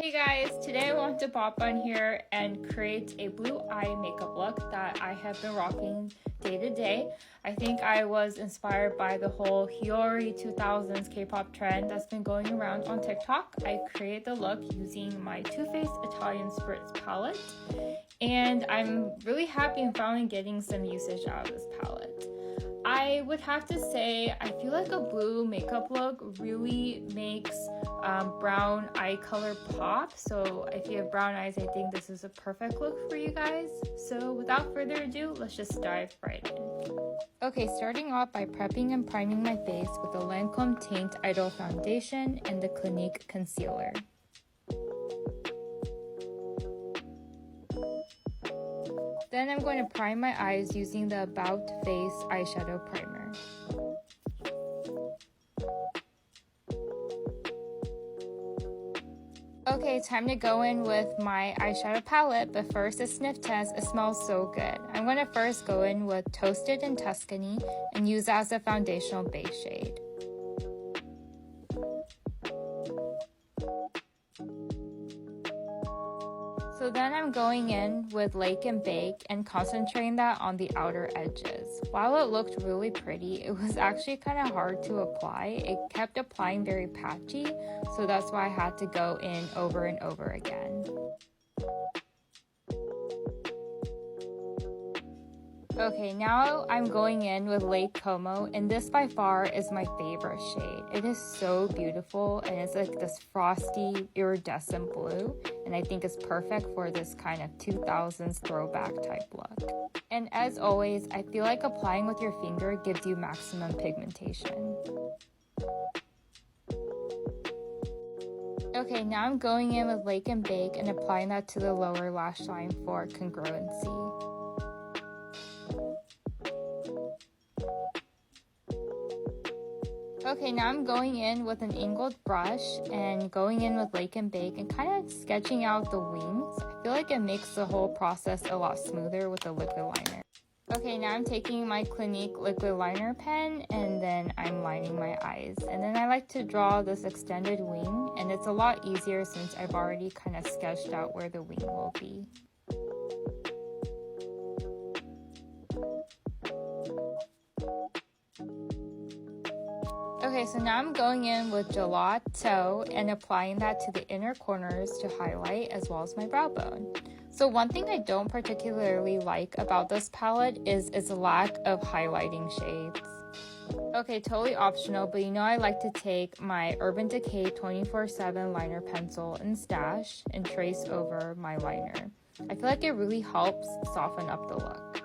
Hey guys, today I want to pop on here and create a blue eye makeup look that I have been rocking day to day. I think I was inspired by the whole Hiyori 2000s K-pop trend that's been going around on TikTok. I created the look using my Too Faced Italian Spritz palette, and I'm really happy and finally getting some usage out of this palette. I would have to say I feel like a blue makeup look really makes brown eye color pop. So if you have brown eyes, I think this is a perfect look for you guys. So without further ado, let's just dive right in. Okay, starting off by prepping and priming my face with the Lancome Teint Idole Foundation and the Clinique Concealer. Then I'm going to prime my eyes using the About Face Eyeshadow Primer. Okay, time to go in with my eyeshadow palette, but first a sniff test. It smells so good. I'm going to first go in with Toasted in Tuscany and use that as a foundational base shade. So then I'm going in with Lake and Bake and concentrating that on the outer edges. While it looked really pretty, it was actually kind of hard to apply. It kept applying very patchy, so that's why I had to go in over and over again. Okay, now I'm going in with Lake Como, and this by far is my favorite shade. It is so beautiful, and it's like this frosty, iridescent blue, and I think it's perfect for this kind of 2000s throwback type look. And as always, I feel like applying with your finger gives you maximum pigmentation. Okay, now I'm going in with Lake and Bake and applying that to the lower lash line for congruency. Okay, now I'm going in with an angled brush and going in with Lake and Bake and kind of sketching out the wings. I feel like it makes the whole process a lot smoother with the liquid liner. Okay, now I'm taking my Clinique liquid liner pen and then I'm lining my eyes. And then I like to draw this extended wing, and it's a lot easier since I've already kind of sketched out where the wing will be. Okay, so now I'm going in with Gelato and applying that to the inner corners to highlight as well as my brow bone. So one thing I don't particularly like about this palette is its lack of highlighting shades. Okay, totally optional, but you know I like to take my Urban Decay 24/7 liner pencil and stash and trace over my liner. I feel like it really helps soften up the look.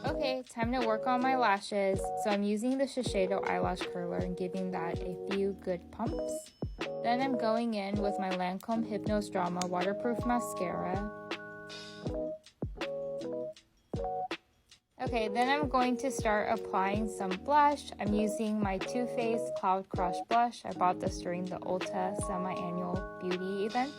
Okay, time to work on my lashes. So I'm using the Shiseido eyelash curler and giving that a few good pumps. Then I'm going in with my Lancome Hypnose Drama waterproof mascara. Okay, then I'm going to start applying some blush. I'm using my Too Faced Cloud Crush blush. I bought this during the Ulta semi-annual beauty event.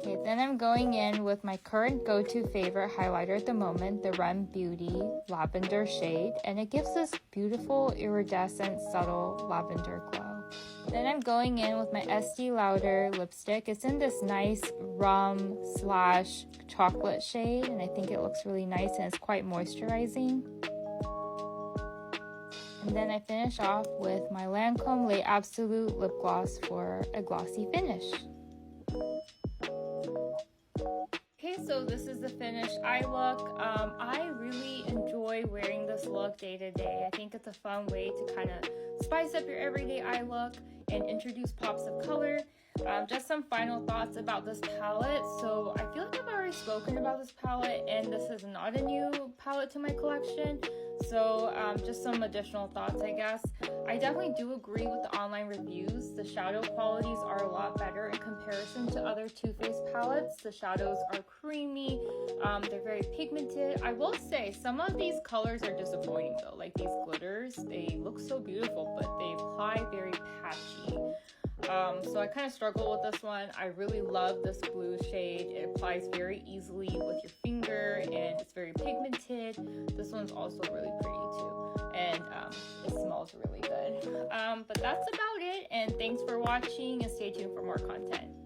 Okay, then I'm going in with my current go-to favorite highlighter at the moment, the Rem Beauty Lavender shade, and it gives this beautiful iridescent subtle lavender glow. Then I'm going in with my Estee Lauder lipstick. It's in this nice rum / chocolate shade, and I think it looks really nice and it's quite moisturizing. And then I finish off with my Lancome Le Absolute lip gloss for a glossy finish. Okay, so this is the finished eye look. I really enjoy wearing this look day to day. I think it's a fun way to kind of spice up your everyday eye look and introduce pops of color. Just some final thoughts about this palette. So I feel like I've already spoken about this palette, and this is not a new palette to my collection. So just some additional thoughts, I guess. I definitely do agree with the online reviews. The shadow qualities are a lot better in comparison to other Too Faced palettes. The shadows are creamy, they're very pigmented. I will say some of these colors are disappointing though, like these glitters. They look so beautiful, but they apply very patchy. So I kind of struggle with this one. I really love this blue shade. It applies very easily with your finger and it's very pigmented. This one's also really pretty too, and it smells really good. But that's about it, and thanks for watching and stay tuned for more content.